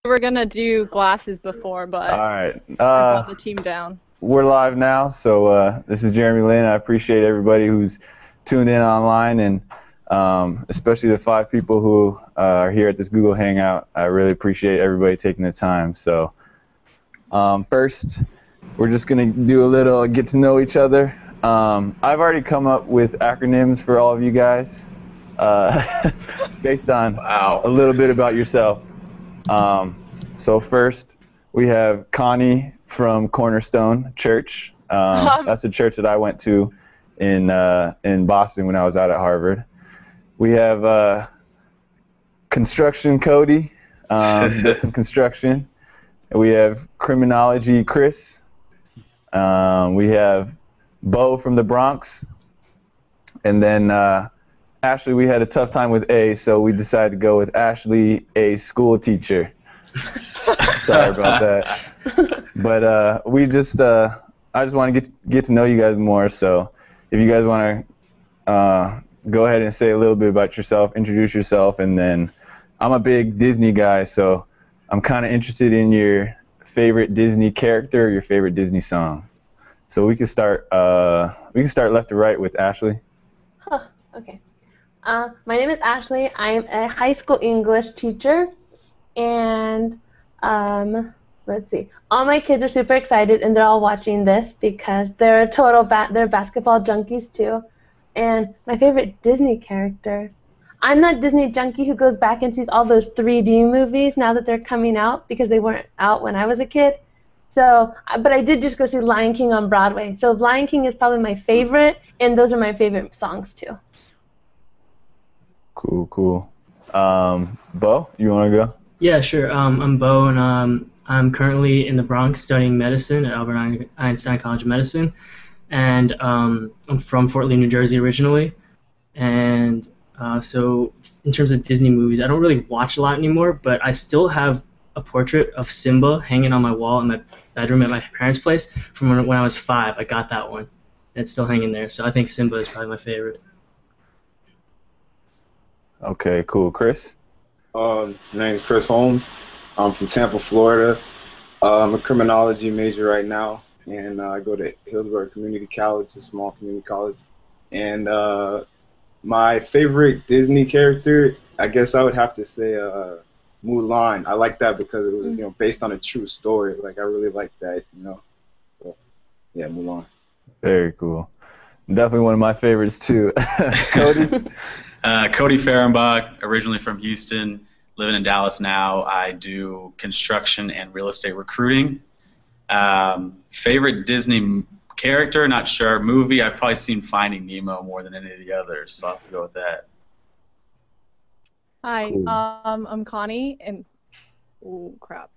were gonna do glasses before, but All right. I brought the team down. We're live now, so this is Jeremy Lin. I appreciate everybody who's tuned in online, and especially the 5 people who are here at this Google Hangout. I really appreciate everybody taking the time. So first, we're just going to do a little get to know each other. I've already come up with acronyms for all of you guys based on a little bit about yourself. So first, we have Connie from Cornerstone Church. That's a church that I went to in Boston when I was out at Harvard. We have Construction Cody, does some construction. And we have Criminology Chris. We have Bo from the Bronx. And then Ashley, we had a tough time with A, so we decided to go with Ashley, a school teacher. Sorry about that. But we just, I just want to get to know you guys more. So if you guys want to go ahead and say a little bit about yourself, introduce yourself, and then I'm a big Disney guy, so I'm kind of interested in your favorite Disney character, or your favorite Disney song. So we can start left to right with Ashley. Okay. My name is Ashley. I'm a high school English teacher, and let's see. All my kids are super excited, and they're all watching this because they're they're basketball junkies too. And my favorite Disney character, I'm that Disney junkie who goes back and sees all those 3D movies now that they're coming out because they weren't out when I was a kid. So, but I did just go see Lion King on Broadway. So Lion King is probably my favorite, and those are my favorite songs too. Cool. Bo, you want to go? Yeah, sure. I'm Bo, and I'm currently in the Bronx studying medicine at Albert Einstein College of Medicine. And I'm from Fort Lee, New Jersey originally. And so in terms of Disney movies, I don't really watch a lot anymore, but I still have a portrait of Simba hanging on my wall in my bedroom at my parents' place from when I was 5. I got that one. It's still hanging there. So I think Simba is probably my favorite. Okay, cool. Chris? My name is Chris Holmes. I'm from Tampa, Florida. I'm a criminology major right now, and I go to Hillsborough Community College, a small community college. And my favorite Disney character, I guess I would have to say Mulan. I like that because it was, based on a true story. Like, I really like that, So, yeah, Mulan. Very cool. Definitely one of my favorites too. Cody? Cody Fehrenbach, originally from Houston, living in Dallas now. I do construction and real estate recruiting. Favorite Disney character, not sure. Movie, I've probably seen Finding Nemo more than any of the others, so I'll have to go with that. Hi, Cool. I'm Connie, and oh crap,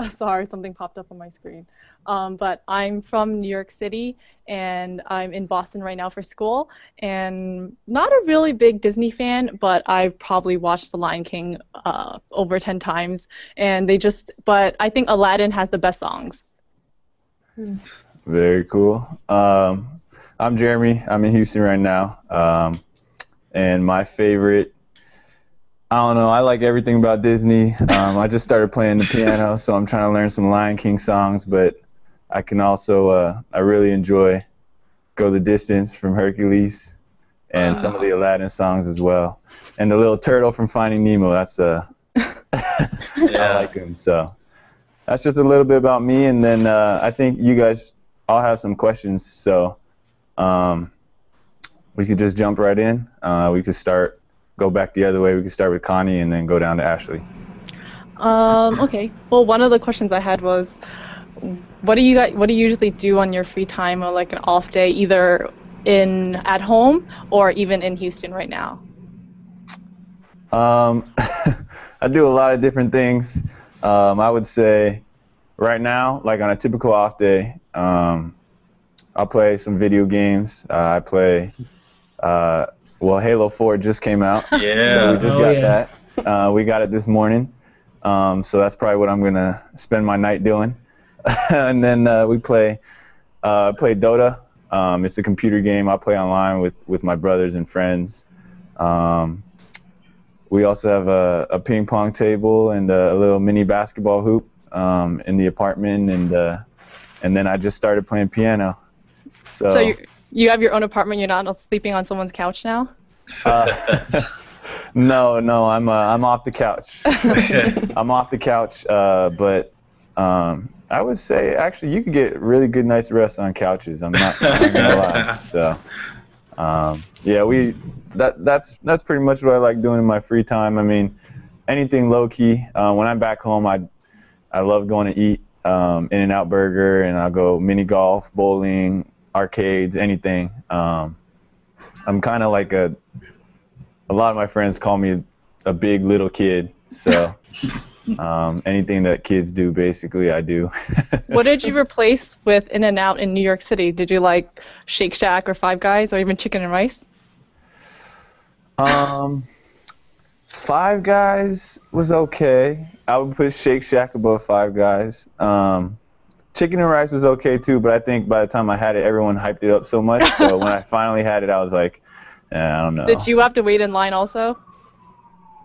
sorry, something popped up on my screen. But I'm from New York City, and I'm in Boston right now for school, and not a really big Disney fan, but I've probably watched The Lion King over 10 times, and but I think Aladdin has the best songs. Very cool. I'm Jeremy. I'm in Houston right now, and my favorite, I don't know, I like everything about Disney. I just started playing the piano, so I'm trying to learn some Lion King songs, but I can also, I really enjoy Go the Distance from Hercules and some of the Aladdin songs as well. And the little turtle from Finding Nemo, that's, I like him. So that's just a little bit about me. And then I think you guys all have some questions, so we could just jump right in. We could go back the other way. We could start with Connie and then go down to Ashley. Okay. Well, one of the questions I had was, what do you usually do on your free time or like an off day, either at home or even in Houston right now? I do a lot of different things. I would say right now, like on a typical off day, I'll play some video games. I play, Halo 4 just came out. Yeah. So we just got that. We got it this morning. So that's probably what I'm going to spend my night doing. And then we play Dota. It's a computer game I play online with my brothers and friends. we also have a ping pong table and a little mini basketball hoop in the apartment, and then I just started playing piano. So you have your own apartment. You're not sleeping on someone's couch now. No, I'm off the couch. I'm off the couch, but I would say actually you could get really good night's rest on couches. I'm not gonna lie. So yeah, that's pretty much what I like doing in my free time. I mean, anything low key. When I'm back home, I love going to eat In-N-Out Burger, and I'll go mini golf, bowling, arcades, anything. I'm kind of like a lot of my friends call me a big little kid, so anything that kids do, basically, I do. What did you replace with In-N-Out in New York City? Did you like Shake Shack or Five Guys or even chicken and rice? Five Guys was okay. I would put Shake Shack above Five Guys. Chicken and rice was okay too, but I think by the time I had it, everyone hyped it up so much. So when I finally had it, I was like, I don't know. Did you have to wait in line also?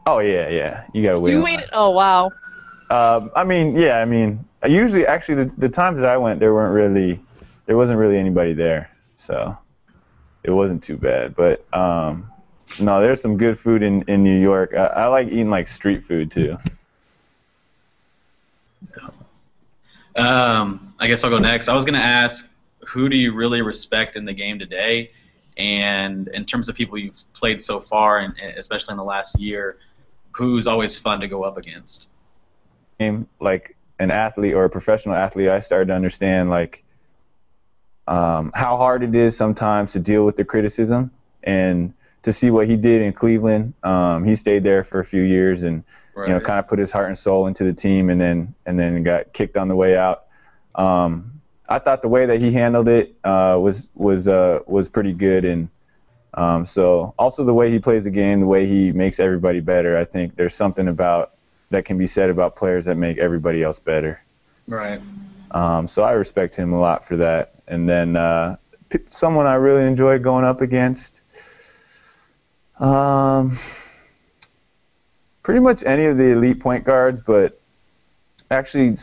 Oh yeah. You gotta wait. You waited? Oh wow. I mean, usually, actually, the times that I went, there wasn't really anybody there, so it wasn't too bad. But no, there's some good food in New York. I like eating like street food too. So, I guess I'll go next. I was gonna ask, who do you really respect in the game today? And in terms of people you've played so far, and especially in the last year, who's always fun to go up against? Like an athlete or a professional athlete, I started to understand like how hard it is sometimes to deal with the criticism, and to see what he did in Cleveland. He stayed there for a few years and kind of put his heart and soul into the team, and then got kicked on the way out. I thought the way that he handled it was pretty good, and so also the way he plays the game, the way he makes everybody better. I think there's something that can be said about players that make everybody else better. Right. So I respect him a lot for that. And then someone I really enjoy going up against, pretty much any of the elite point guards, but actually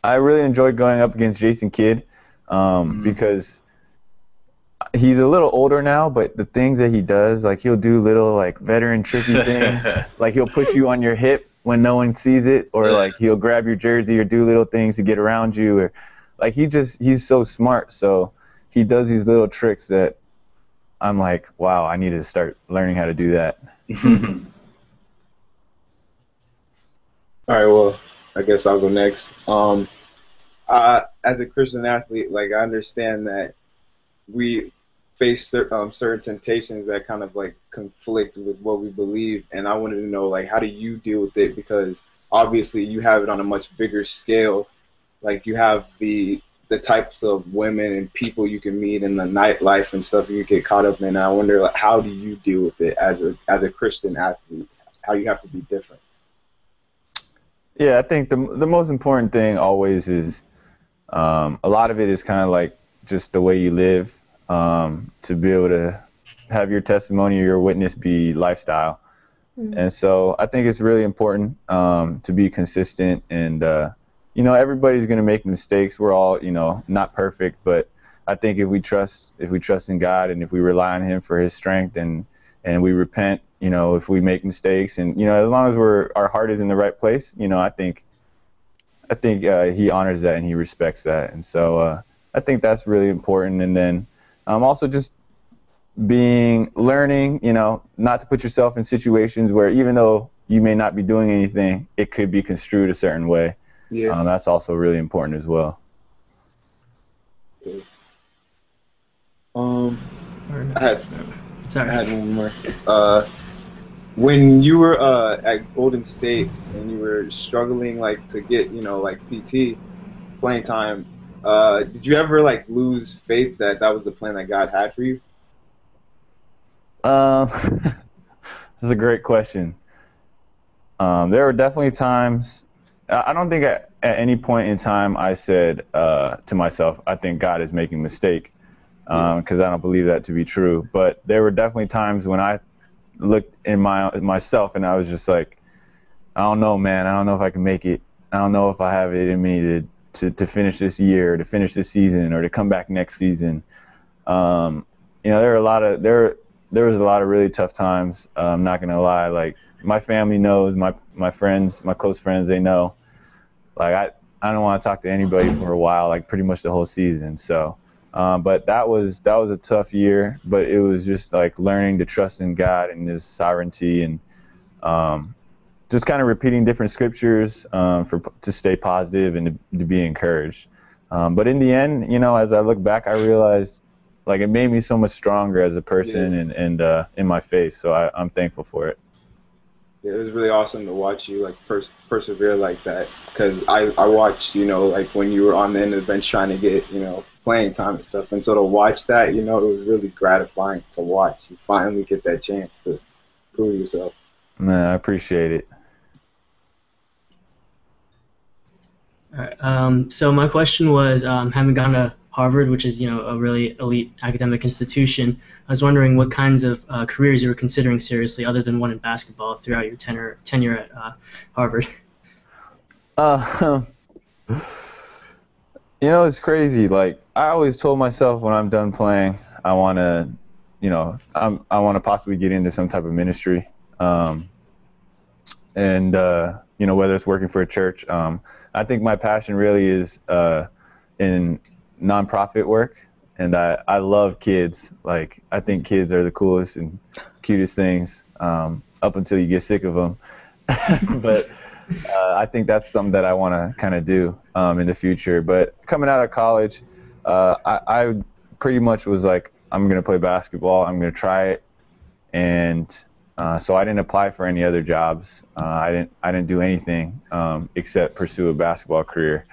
I really enjoyed going up against Jason Kidd because he's a little older now, but the things that he does, like he'll do little like veteran tricky things, like he'll push you on your hip when no one sees it, or like he'll grab your jersey or do little things to get around you, or like he's so smart. So he does these little tricks that I'm like, wow, I need to start learning how to do that. All right, well, I guess I'll go next. As a Christian athlete, like I understand that we face certain temptations that kind of like conflict with what we believe, and I wanted to know, like, how do you deal with it? Because obviously you have it on a much bigger scale. Like you have the types of women and people you can meet in the nightlife and stuff you get caught up in. And I wonder, like, how do you deal with it as a Christian athlete? How you have to be different? Yeah, I think the most important thing always is a lot of it is kind of like just the way you live, to be able to have your testimony or your witness be lifestyle. And so I think it's really important to be consistent, and everybody's going to make mistakes. We're all not perfect, but I think if we trust in God, and if we rely on Him for His strength, and we repent, if we make mistakes, and as long as our heart is in the right place, I think He honors that and He respects that. And so I think that's really important. And then also just learning, not to put yourself in situations where even though you may not be doing anything, it could be construed a certain way. Yeah. That's also really important as well. I had one more. When you were at Golden State and you were struggling like to get like PT playing time, did you ever like lose faith that was the plan that God had for you? This is a great question. There were definitely times. I don't think at any point in time I said to myself, I think God is making a mistake, because I don't believe that to be true. But there were definitely times when I looked in myself, and I was just like, I don't know, man. I don't know if I can make it. I don't know if I have it in me to finish this year, to finish this season, or to come back next season. There was a lot of really tough times. I'm not gonna lie. Like, my family knows, my friends, my close friends, they know. Like, I don't want to talk to anybody for a while, like pretty much the whole season. So, but that was a tough year. But it was just like learning to trust in God and His sovereignty, and just kind of repeating different scriptures to stay positive and to be encouraged. But in the end, as I look back, I realized, like, it made me so much stronger as a person and in my faith. So I'm thankful for it. Yeah, it was really awesome to watch you like persevere like that, because I watched, like when you were on the end of the bench trying to get, playing time and stuff. And so to watch that, it was really gratifying to watch. You finally get that chance to prove yourself. Man, I appreciate it. All right. So my question was, having gone to Harvard, which is a really elite academic institution, I was wondering what kinds of careers you were considering seriously, other than one in basketball, throughout your tenure at Harvard. It's crazy. Like, I always told myself when I'm done playing, I want to, I want to possibly get into some type of ministry, and whether it's working for a church. I think my passion really is in nonprofit work, and I love kids. Like, I think kids are the coolest and cutest things, up until you get sick of them. But I think that's something that I want to kind of do in the future. But coming out of college, I pretty much was like, I'm going to play basketball. I'm going to try it. And so I didn't apply for any other jobs. I didn't do anything except pursue a basketball career.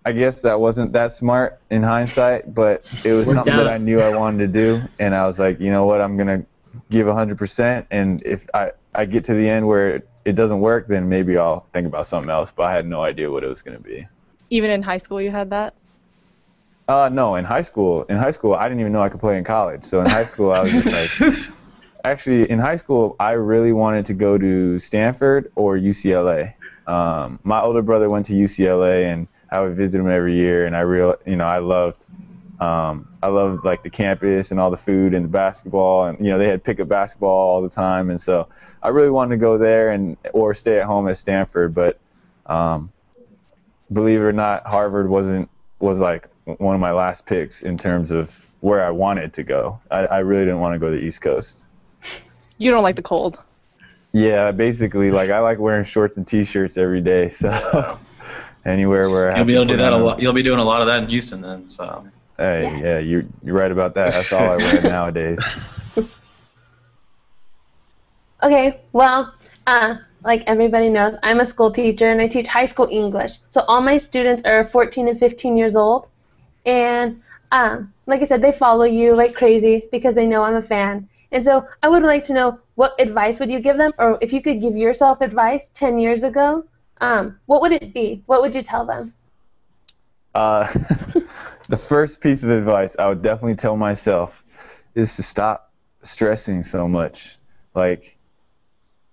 I guess that wasn't that smart in hindsight, but it was something that I knew I wanted to do. And I was like, you know what, I'm going to give 100%. And if I get to the end where it doesn't work, then maybe I'll think about something else. But I had no idea what it was going to be. Even in high school you had that? No, in high school, I didn't even know I could play in college. So in high school, I was just like, actually, in high school, I really wanted to go to Stanford or UCLA. My older brother went to UCLA, and I would visit him every year, and I loved like the campus and all the food and the basketball, and they had pickup basketball all the time, and so I really wanted to go there or stay at home at Stanford. But believe it or not, Harvard was like one of my last picks in terms of where I wanted to go. I really didn't want to go to the East Coast. You don't like the cold? Yeah, basically, like, I like wearing shorts and T-shirts every day, so anywhere where I you'll be able to do that a lot. You'll be doing a lot of that in Houston then. So. Hey, yes. Yeah, you're right about that. That's all I wear nowadays. Okay, well, like everybody knows, I'm a school teacher and I teach high school English. So all my students are 14 and 15 years old. And like I said, they follow you like crazy because they know I'm a fan. And so I would like to know, what advice would you give them? Or if you could give yourself advice 10 years ago, what would it be? What would you tell them? The first piece of advice I would definitely tell myself is to stop stressing so much. Like,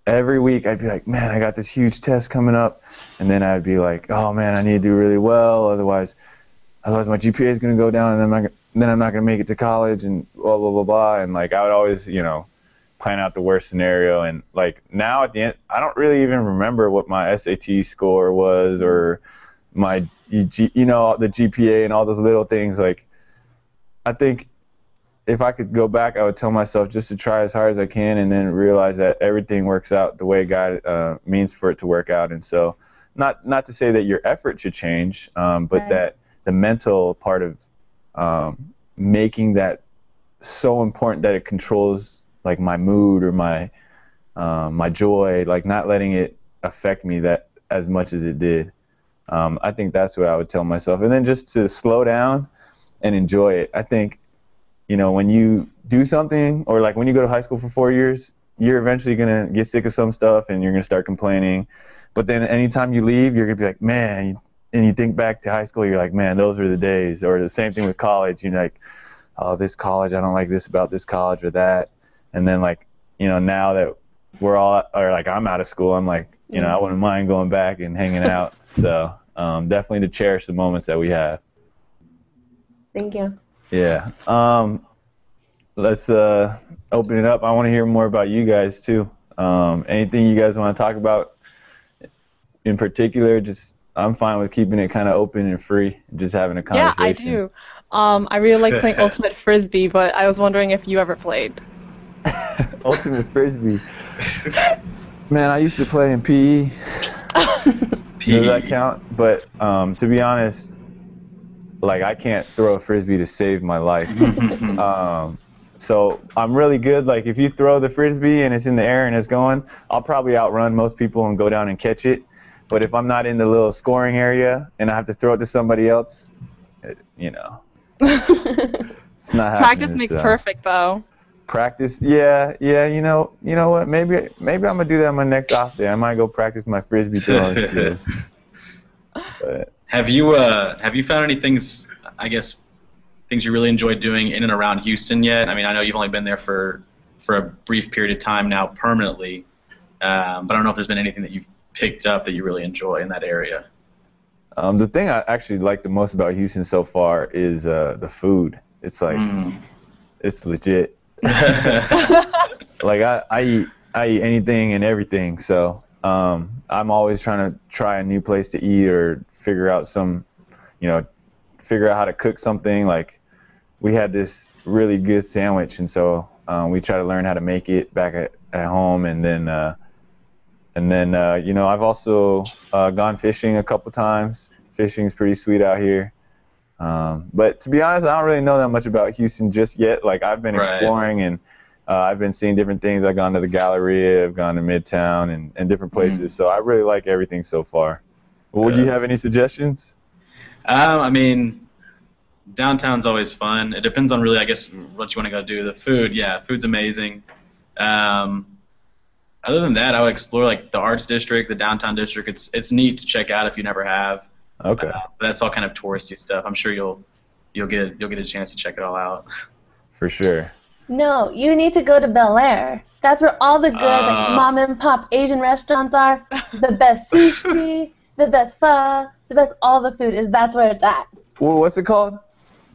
every week I'd be like, man, I got this huge test coming up. And then I'd be like, oh man, I need to do really well. Otherwise my GPA is going to go down, and then I'm not going to make it to college, and blah, blah, blah, blah. And like, I would always, plan out the worst scenario. And like, now at the end, I don't really even remember what my SAT score was, or my, the GPA and all those little things. Like, I think if I could go back, I would tell myself just to try as hard as I can, and then realize that everything works out the way God means for it to work out. And so not to say that your effort should change, but right. that the mental part of making that so important that it controls like my mood or my joy, like not letting it affect me that as much as it did. I think that's what I would tell myself. And then just to slow down and enjoy it. I think, when you do something, or like when you go to high school for 4 years, you're eventually going to get sick of some stuff and you're going to start complaining. But then anytime you leave, you're going to be like, man, and you think back to high school, you're like, man, those were the days. Or the same thing with college. You're like, oh, this college, I don't like this about this college or that. And then like now that I'm out of school, I'm like, I wouldn't mind going back and hanging out. So definitely to cherish the moments that we have. Thank you. Yeah. Let's open it up. I want to hear more about you guys too. Anything you guys want to talk about in particular? I'm fine with keeping it kind of open and free, just having a conversation. Yeah, I do. I really like playing Ultimate Frisbee, but I was wondering if you ever played. Ultimate Frisbee. Man, I used to play in PE. Does that count? But to be honest, like, I can't throw a Frisbee to save my life. So I'm really good. Like, if you throw the Frisbee and it's in the air and it's going, I'll probably outrun most people and go down and catch it. But if I'm not in the little scoring area and I have to throw it to somebody else, it's not happening. Practice makes perfect, though. Practice, yeah. You know what? Maybe I'm gonna do that on my next off day. I might go practice my Frisbee throwing skills. But have you found any things, I guess, things you really enjoyed doing in and around Houston yet? I mean, I know you've only been there for a brief period of time now permanently, but I don't know if there's been anything that you've picked up that you really enjoy in that area. The thing I actually like the most about Houston so far is the food. It's like it's legit. Like I eat anything and everything. So I'm always trying to try a new place to eat or figure out how to cook something. Like, we had this really good sandwich, and so we try to learn how to make it back at home, and then I've also gone fishing a couple times. Fishing's pretty sweet out here. But to be honest, I don't really know that much about Houston just yet. Like, I've been exploring, and I've been seeing different things. I've gone to the Galleria, I've gone to Midtown and different places. So I really like everything so far. Well, would you have any suggestions? I mean, downtown's always fun. It depends on really, I guess, what you want to go do. The food, food's amazing. Other than that, I would explore like the Arts District, the Downtown District. It's neat to check out if you never have. Okay. But that's all kind of touristy stuff. I'm sure you'll get a chance to check it all out. For sure. No, you need to go to Bel Air. That's where all the good mom and pop Asian restaurants are. The best sushi, the best pho, the best all the food that's where it's at. Well, what's it called?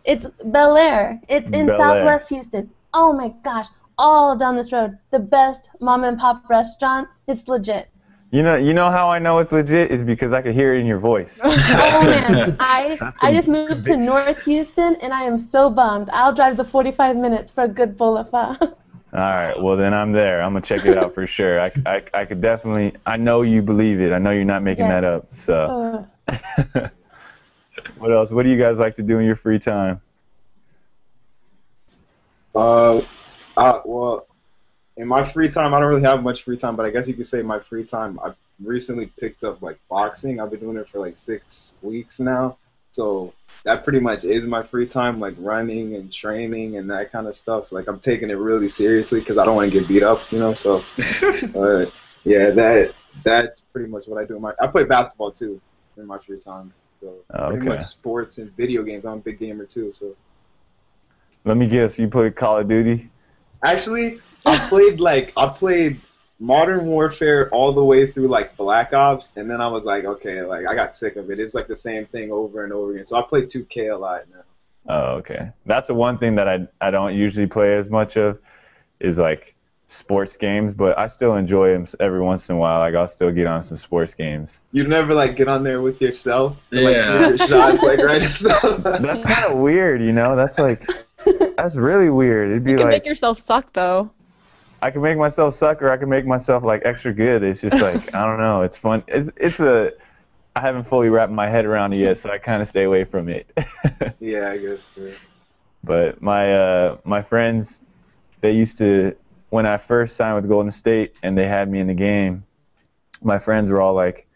It's Bel Air. It's in Southwest Houston. Oh my gosh, all down this road. The best mom and pop restaurants. It's legit. You know how I know it's legit is because I can hear it in your voice. Oh man, I just moved to North Houston and I am so bummed. I'll drive the 45 minutes for a good bowl of pho. All right, well then I'm there. I'm gonna check it out for sure. I could definitely. I know you believe it. I know you're not making that up. So. What else? What do you guys like to do in your free time? Well, in my free time, I don't really have much free time, but I guess you could say my free time, I've recently picked up like boxing. I've been doing it for like 6 weeks now. So that pretty much is my free time, like running and training and that kind of stuff. Like, I'm taking it really seriously because I don't want to get beat up, so that's pretty much what I do. I play basketball too in my free time. So pretty much sports and video games. I'm a big gamer too. So let me guess, you play Call of Duty? Actually, I played Modern Warfare all the way through like Black Ops, and then I was like, okay, like I got sick of it. It's like the same thing over and over again. So I play 2K a lot now. Oh, okay. That's the one thing that I don't usually play as much of is like sports games, but I still enjoy them every once in a while. Like, I'll still get on some sports games. You never like get on there with yourself to like see your shots, like right? That's kind of weird, that's really weird. It'd be you can like, make yourself suck though. I can make myself suck, or I can make myself like extra good. It's just like, I don't know. It's fun. I haven't fully wrapped my head around it yet, so I kind of stay away from it. Yeah, I guess. Yeah. But my friends, they used to, when I first signed with Golden State and they had me in the game, my friends were all like,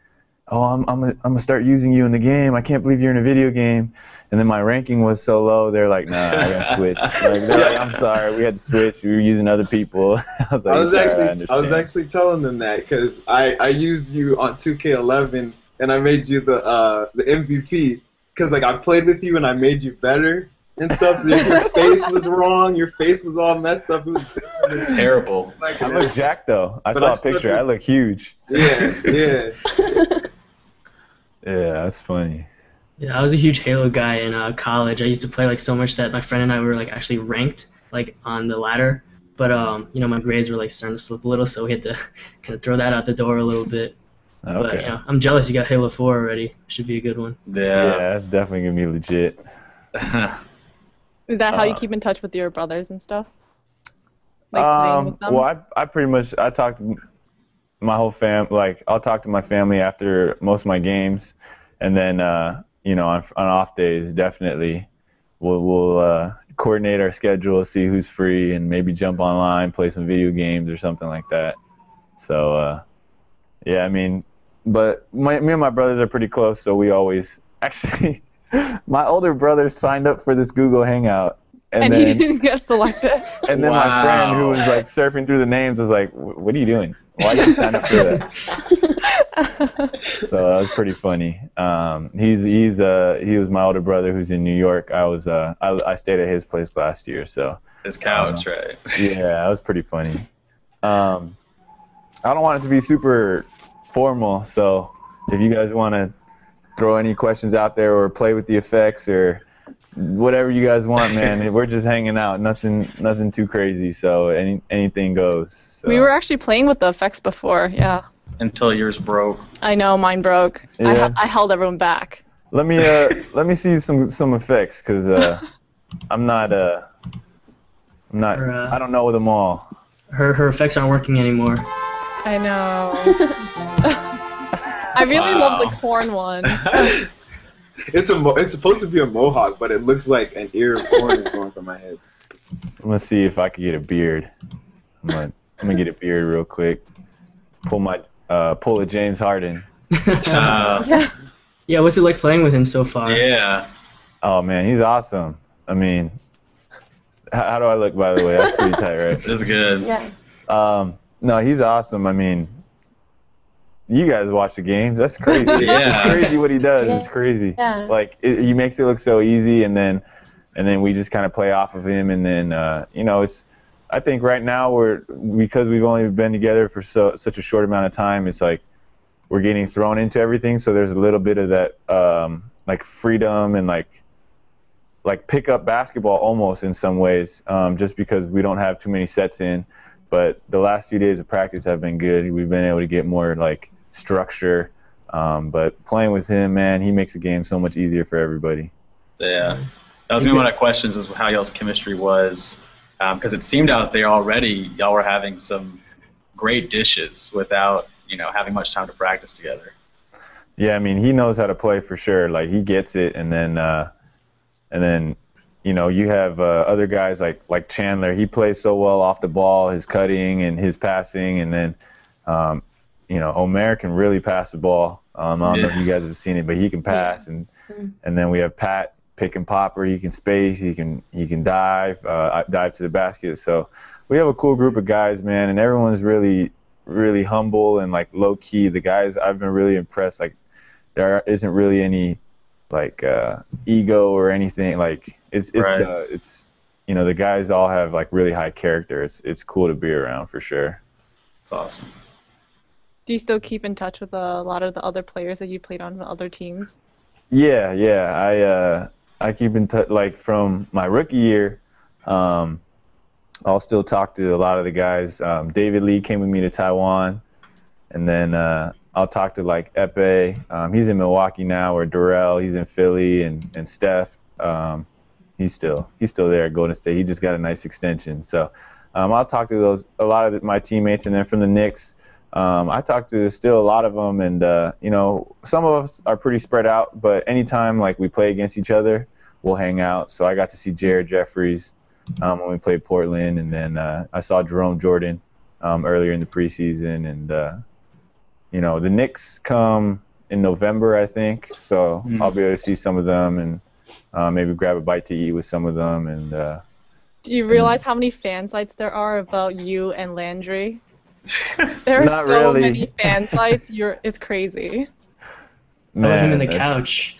"Oh, I'm gonna start using you in the game. I can't believe you're in a video game." And then my ranking was so low, they're like, "Nah, I gotta switch." They're like, "I'm sorry, we had to switch. We were using other people." I was actually telling them that because I used you on 2K11 and I made you the MVP because like I played with you and I made you better. and stuff. Your face was wrong. Your face was all messed up. It was terrible. Like, I look jacked though. I saw a picture. I look huge. Yeah, yeah. Yeah, that's funny. Yeah, I was a huge Halo guy in college. I used to play like so much that my friend and I were like actually ranked like on the ladder. But you know, my grades were like starting to slip a little, so we had to kind of throw that out the door a little bit. Okay. But you know, I'm jealous you got Halo 4 already. Should be a good one. Yeah. Yeah, that's definitely gonna be legit. Is that how you keep in touch with your brothers and stuff? Like playing with them? Well, I pretty much talk to my whole like I'll talk to my family after most of my games, and then you know, on off days definitely we'll coordinate our schedule, see who's free, and maybe jump online, play some video games or something like that. So yeah, I mean, but me and my brothers are pretty close, so we always actually. My older brother signed up for this Google Hangout, and then he didn't get selected. And then my friend who was like surfing through the names was like, "What are you doing? Why did you sign up for that?" So that was pretty funny. He was my older brother who's in New York. I stayed at his place last year, so his couch, right? Yeah, that was pretty funny. I don't want it to be super formal, so if you guys want to throw any questions out there or play with the effects or whatever you guys want, man. We're just hanging out. Nothing too crazy. So anything goes. So. We were actually playing with the effects before, yeah. Until yours broke. I know, mine broke. Yeah. I held everyone back. Let me see some effects, because I'm not I don't know them all. Her effects aren't working anymore. I know. I really love the corn one. It's supposed to be a mohawk, but it looks like an ear of corn is going from my head. I'm gonna see if I can get a beard. I'm gonna get a beard real quick. Pull a James Harden. Yeah, what's it like playing with him so far? Yeah. Oh man, he's awesome. I mean, how do I look, by the way? That's pretty tight, right? That's good. Yeah. No, he's awesome. I mean, you guys watch the games. That's crazy. Yeah. It's crazy what he does. Yeah. It's crazy. Yeah. Like he makes it look so easy, and then we just kind of play off of him, and then you know, I think right now because we've only been together for such a short amount of time, it's like we're getting thrown into everything. So there's a little bit of that like freedom and like pick up basketball almost in some ways, just because we don't have too many sets in. But the last few days of practice have been good. We've been able to get more like structure. But playing with him, man, he makes the game so much easier for everybody. Yeah. That was one of my questions, was how y'all's chemistry was. Because it seemed out there already y'all were having some great dishes without, you know, having much time to practice together. Yeah, I mean, he knows how to play for sure. Like, he gets it. And then you know, you have other guys like Chandler. He plays so well off the ball, his cutting and his passing. And then, you know, Omer can really pass the ball. I don't know if you guys have seen it, but he can pass. And then we have Pat, pick and popper. He can space. He can dive to the basket. So we have a cool group of guys, man. And everyone's really, really humble and like low key. The guys, I've been really impressed. Like, there isn't really any like ego or anything. Like, it's you know, the guys all have like really high character. It's cool to be around for sure. It's awesome. Do you still keep in touch with a lot of the other players that you played on other teams? Yeah. I keep in touch. Like, from my rookie year, I'll still talk to a lot of the guys. David Lee came with me to Taiwan, and then I'll talk to like Epe. He's in Milwaukee now, or Durrell. He's in Philly, and Steph. He's still there at Golden State. He just got a nice extension. So I'll talk to a lot of my teammates, and then from the Knicks, I talk to still a lot of them, and you know, some of us are pretty spread out, but anytime like we play against each other, we'll hang out. So I got to see Jared Jeffries when we played Portland, and then I saw Jerome Jordan earlier in the preseason, and you know, the Knicks come in November, I think, so I'll be able to see some of them and maybe grab a bite to eat with some of them. And do you realize how many fan sites there are about you and Landry? There are Not so really. many fan sites. It's crazy. I want him in the Man, couch.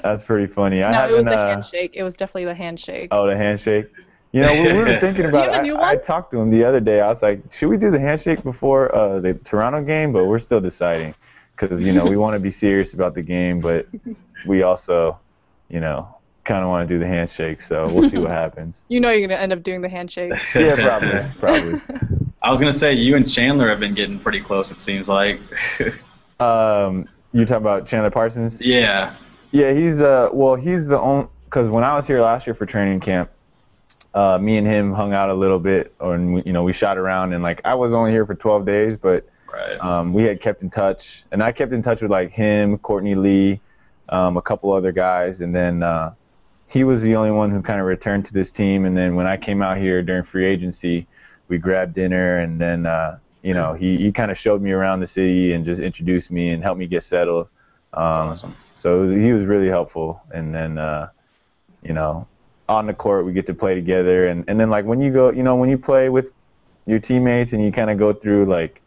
that's pretty funny. I No, it was haven't. the handshake. It was definitely the handshake. Oh, the handshake. You know, we were thinking about have a it. new I one? talked to him the other day. I was like, should we do the handshake before the Toronto game? But we're still deciding because, you know, we want to be serious about the game, but we also, you know, kind of want to do the handshake. So we'll see what happens. You know you're going to end up doing the handshake. Yeah, probably. I was gonna say you and Chandler have been getting pretty close. It seems like. You talking about Chandler Parsons? Yeah. Yeah, he's the only, because when I was here last year for training camp, me and him hung out a little bit, and we shot around, and like I was only here for 12 days, but Right. we had kept in touch, and I kept in touch with like him, Courtney Lee, a couple other guys, and then he was the only one who kind of returned to this team. And then when I came out here during free agency, we grabbed dinner, and then he kind of showed me around the city and just introduced me and helped me get settled. That's awesome. So he was really helpful. And then on the court we get to play together, and then like when you go, when you play with your teammates and you kind of go through like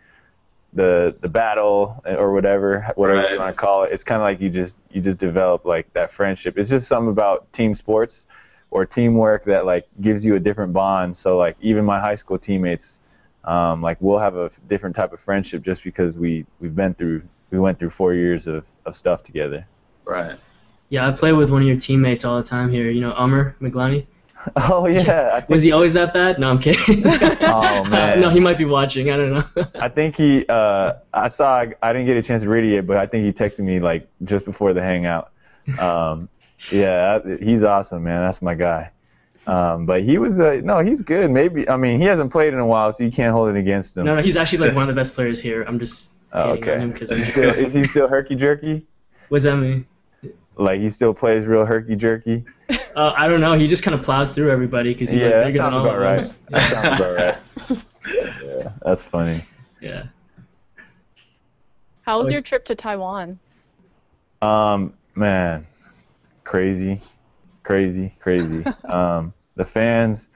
the battle or whatever Right. you want to call it, it's kind of like you just develop like that friendship. It's just something about team sports or teamwork that like gives you a different bond. So like even my high school teammates, like we'll have a different type of friendship just because we went through 4 years of stuff together. Right. Yeah, I play with one of your teammates all the time here. You know, Umar Miglani. Oh yeah, Was he always that bad? No, I'm kidding. Oh man. No, he might be watching. I don't know. I think he. I didn't get a chance to read it yet, but I think he texted me like just before the hangout. Yeah, he's awesome, man. That's my guy. But he was he's good. Maybe he hasn't played in a while, so you can't hold it against him. No, he's actually like one of the best players here. I'm just hating on him Okay. because Is he still herky jerky? what's that mean? Like he still plays real herky jerky? I don't know. He just kind of plows through everybody because he's Yeah, like that bigger sounds than all about of right. us. That sounds about right. Yeah, that's funny. Yeah. How was Was- your trip to Taiwan? Man, crazy. The fans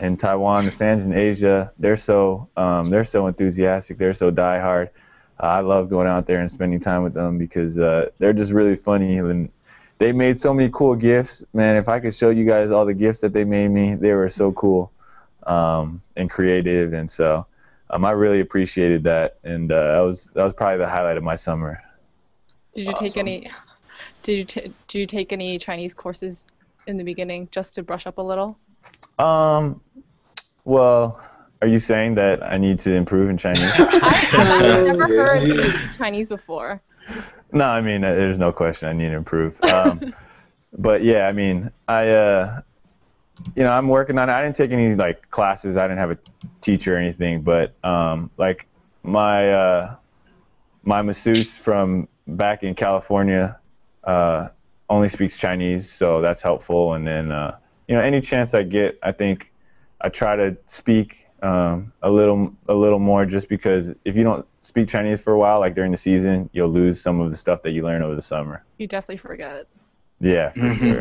in Taiwan, the fans in Asia, they're so enthusiastic. They're so diehard. I love going out there and spending time with them because they're just really funny. And they made so many cool gifts. Man, if I could show you guys all the gifts that they made me, they were so cool and creative. And so I really appreciated that. And that was probably the highlight of my summer. Did you take Awesome. any? Did you take any Chinese courses in the beginning just to brush up a little? Well, are you saying that I need to improve in Chinese? I've never heard you speak Chinese before. No, I mean, there's no question I need to improve. But yeah, I mean, I'm working on it. I didn't take any like classes. I didn't have a teacher or anything, but like my masseuse from back in California only speaks Chinese, so that's helpful. And then any chance I get, I think I try to speak a little more, just because if you don't speak Chinese for a while, like during the season, you'll lose some of the stuff that you learn over the summer. You definitely forget. Yeah, for sure.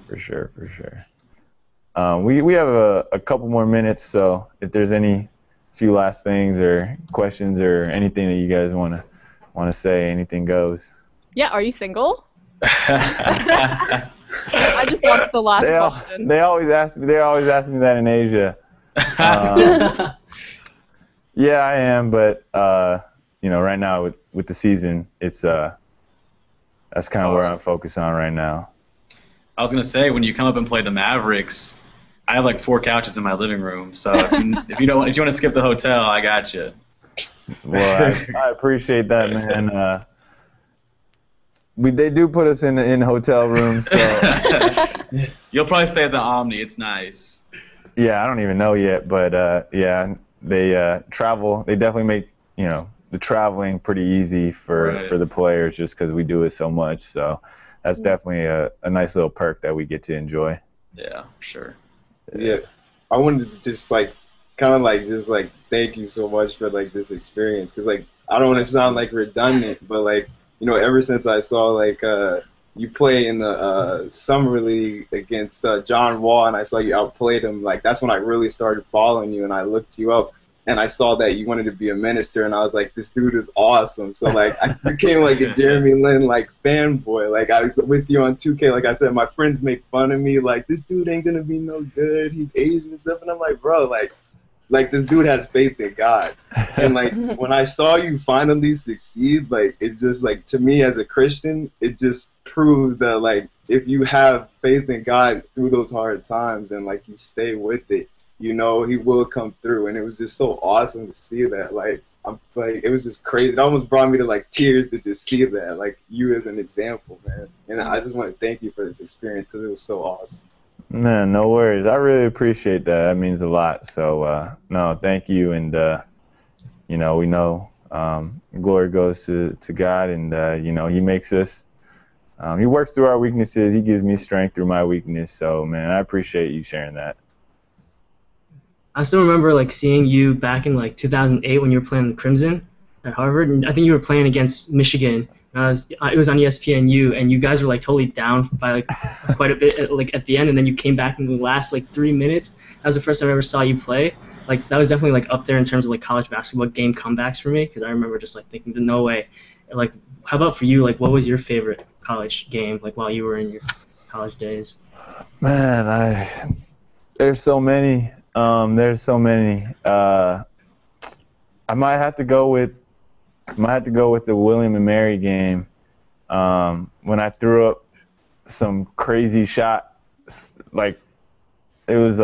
For sure. We have a couple more minutes, so if there's any few last things or questions or anything that you guys want to say, anything goes. Yeah, are you single? I just watched the last question. They always ask me that in Asia. Yeah, I am, but right now with the season, it's that's kind of where I'm focused on right now. I was gonna say, when you come up and play the Mavericks, I have like 4 couches in my living room. So if you want to skip the hotel, I got you. Well, I appreciate that, man. They do put us in hotel rooms, so You'll probably stay at the Omni. It's nice. yeah, I don't even know yet, but yeah, they travel. They definitely make the traveling pretty easy for the players, just because we do it so much. So that's definitely a nice little perk that we get to enjoy. Yeah, sure. Yeah, I wanted to just thank you so much for like this experience, because like I don't want to sound like redundant, but like ever since I saw like you play in the summer league against John Wall, and I saw you outplayed him, like that's when I really started following you, and I looked you up, and I saw that you wanted to be a minister, and I was like, this dude is awesome. So like I became like a Jeremy Lin like fanboy. Like I was with you on 2K. Like I said, my friends make fun of me, like this dude ain't gonna be no good. He's Asian and stuff, and I'm like, bro, like this dude has faith in God. And like when I saw you finally succeed, like it just like to me as a Christian, it just proved that like if you have faith in God through those hard times and like you stay with it, you know, he will come through. And it was just so awesome to see that. Like I'm like, it was just crazy. It almost brought me to like tears to just see that, like you as an example, man. And I just want to thank you for this experience because it was so awesome. Man, no worries. I really appreciate that. That means a lot. So, no, thank you. And, you know, we know glory goes to God, and, you know, he makes us, he works through our weaknesses. He gives me strength through my weakness. So, man, I appreciate you sharing that. I still remember like seeing you back in like 2008 when you were playing the Crimson at Harvard, and I think you were playing against Michigan. It was on ESPNU, and you guys were like totally down by like quite a bit at the end, and then you came back in the last like 3 minutes. That was the first time I ever saw you play. Like that was definitely like up there in terms of like college basketball game comebacks for me, because I remember just like thinking, no way. Like, how about for you? Like, what was your favorite college game like while you were in your college days? Man, there's so many. There's so many. I might have to go with the William and Mary game, when I threw up some crazy shot. Like it was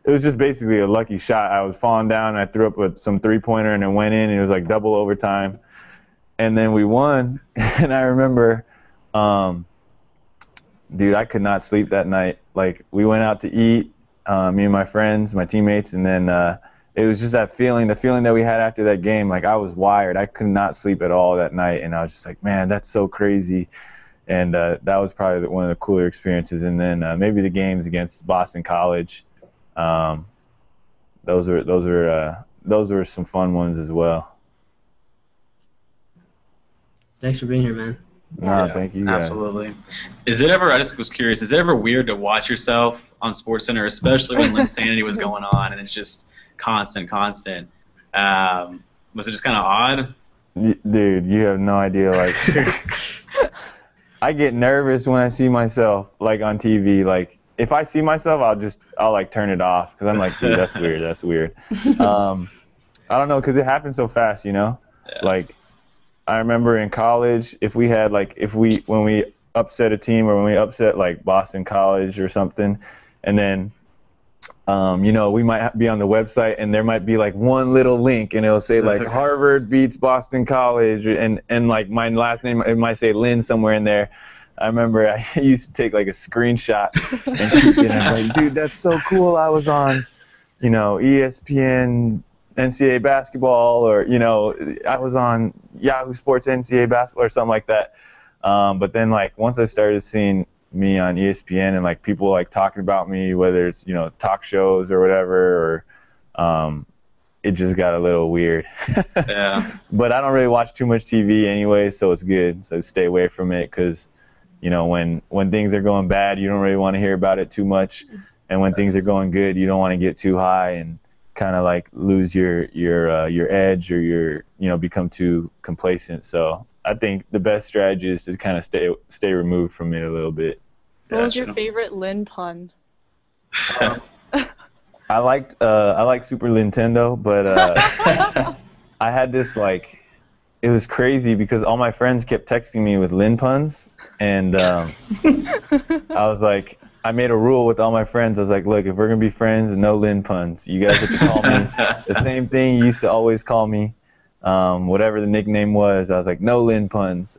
just basically a lucky shot. I was falling down and I threw up some 3-pointer and it went in, and it was like double overtime. And then we won. And I remember, dude, I could not sleep that night. Like we went out to eat, me and my friends, my teammates, and then it was just that feeling, the feeling that we had after that game. Like I was wired. I could not sleep at all that night, and I was just like, man, that's so crazy. And that was probably one of the cooler experiences. And then maybe the games against Boston College. Those were some fun ones as well. Thanks for being here, man. No, thank you guys. Absolutely. Is it ever, I just was curious, is it ever weird to watch yourself on SportsCenter, especially when Linsanity was going on and it's just constant? Was it just kind of odd? Dude, you have no idea. Like, I get nervous when I see myself like on TV. Like, if I see myself, I'll like turn it off because I'm like, dude, that's weird. That's weird. I don't know, because it happens so fast, you know. Yeah. Like, I remember in college, when we upset a team, or when we upset like Boston College or something, and then you know, we might be on the website and there might be like one little link and it'll say like Harvard beats Boston College, and like my last name, it might say Lin somewhere in there. I remember I used to take like a screenshot and keep it. I'm like, dude, that's so cool. I was on, you know, ESPN NCAA basketball, or, you know, I was on Yahoo Sports NCAA basketball or something like that. But then like once I started seeing me on ESPN and like people like talking about me, whether it's, you know, talk shows or whatever, or it just got a little weird. Yeah. But I don't really watch too much TV anyway, so it's good. So stay away from it, because, you know, when things are going bad, you don't really want to hear about it too much, and when things are going good, you don't want to get too high and kind of like lose your edge, or you know, become too complacent. So I think the best strategy is to kind of stay removed from it a little bit. What was your favorite Lin pun? I liked Super Nintendo, but I had this like, it was crazy because all my friends kept texting me with Lin puns, and I was like, I made a rule with all my friends. I was like, look, if we're gonna be friends, no Lin puns. You guys have to call me the same thing you used to always call me, whatever the nickname was. I was like, no Lin puns,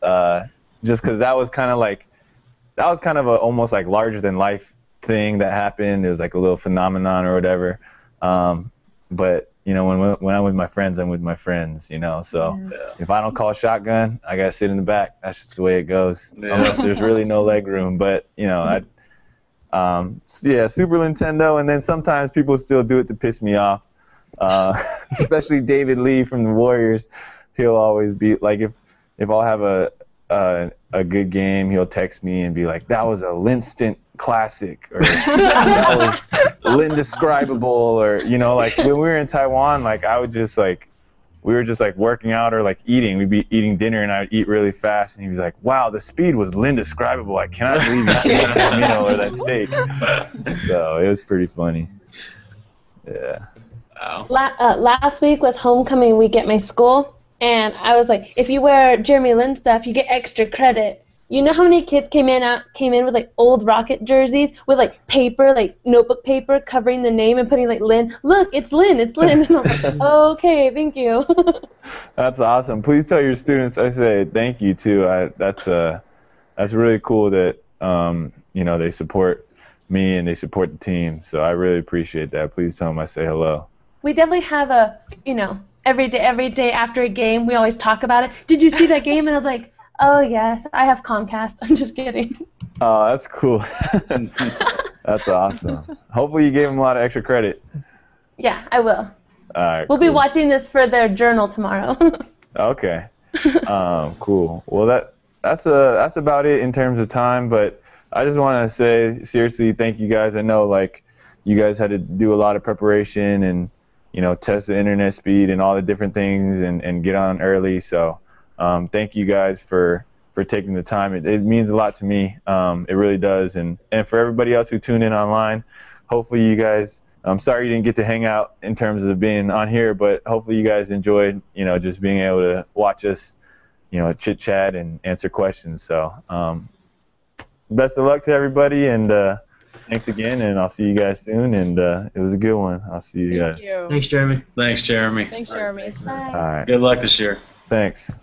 just because that was kind of a almost like larger than life thing that happened. It was like a little phenomenon or whatever. But you know, when I'm with my friends, I'm with my friends, you know. So if I don't call shotgun, I gotta sit in the back. That's just the way it goes, unless there's really no leg room. But you know, Super Nintendo, and then sometimes people still do it to piss me off. Especially David Lee from the Warriors. He'll always be like, if I'll have a a good game, he'll text me and be like, "That was a Linstant classic," or "That was indescribable," or like when we were in Taiwan, like I would just like, we were just like working out or like eating. We'd be eating dinner and I'd eat really fast, and he was like, "Wow, the speed was indescribable. I cannot believe you ate that or that steak." So it was pretty funny. Yeah. Wow. Last week was homecoming week at my school, and I was like, if you wear Jeremy Lin stuff, you get extra credit. You know how many kids came in with like old Rocket jerseys with like paper, like notebook paper covering the name and putting like Lin. Look, it's Lin, it's Lin. And I'm like, okay, thank you. That's awesome. Please tell your students I say thank you too. That's really cool that they support me and they support the team. So I really appreciate that. Please tell them I say hello. We definitely have every day after a game, we always talk about it. Did you see that game? And I was like, oh, yes, I have Comcast. I'm just kidding. Oh, that's cool. That's awesome. Hopefully you gave them a lot of extra credit. Yeah, I will. All right. We'll be watching this for their journal tomorrow. Okay. Cool. Well, that's about it in terms of time, but I just want to say, seriously, thank you guys. I know, like, you guys had to do a lot of preparation and, test the internet speed and all the different things and get on early. So thank you guys for taking the time. It means a lot to me. It really does. And for everybody else who tuned in online, hopefully you guys, I'm sorry you didn't get to hang out in terms of being on here, but hopefully you guys enjoyed, just being able to watch us, chit chat and answer questions. So best of luck to everybody, and thanks again, and I'll see you guys soon. And it was a good one. I'll see you guys. Thank you. Thanks, Jeremy. Thanks, Jeremy. Thanks, Jeremy. Bye. All right. Good luck this year. Thanks.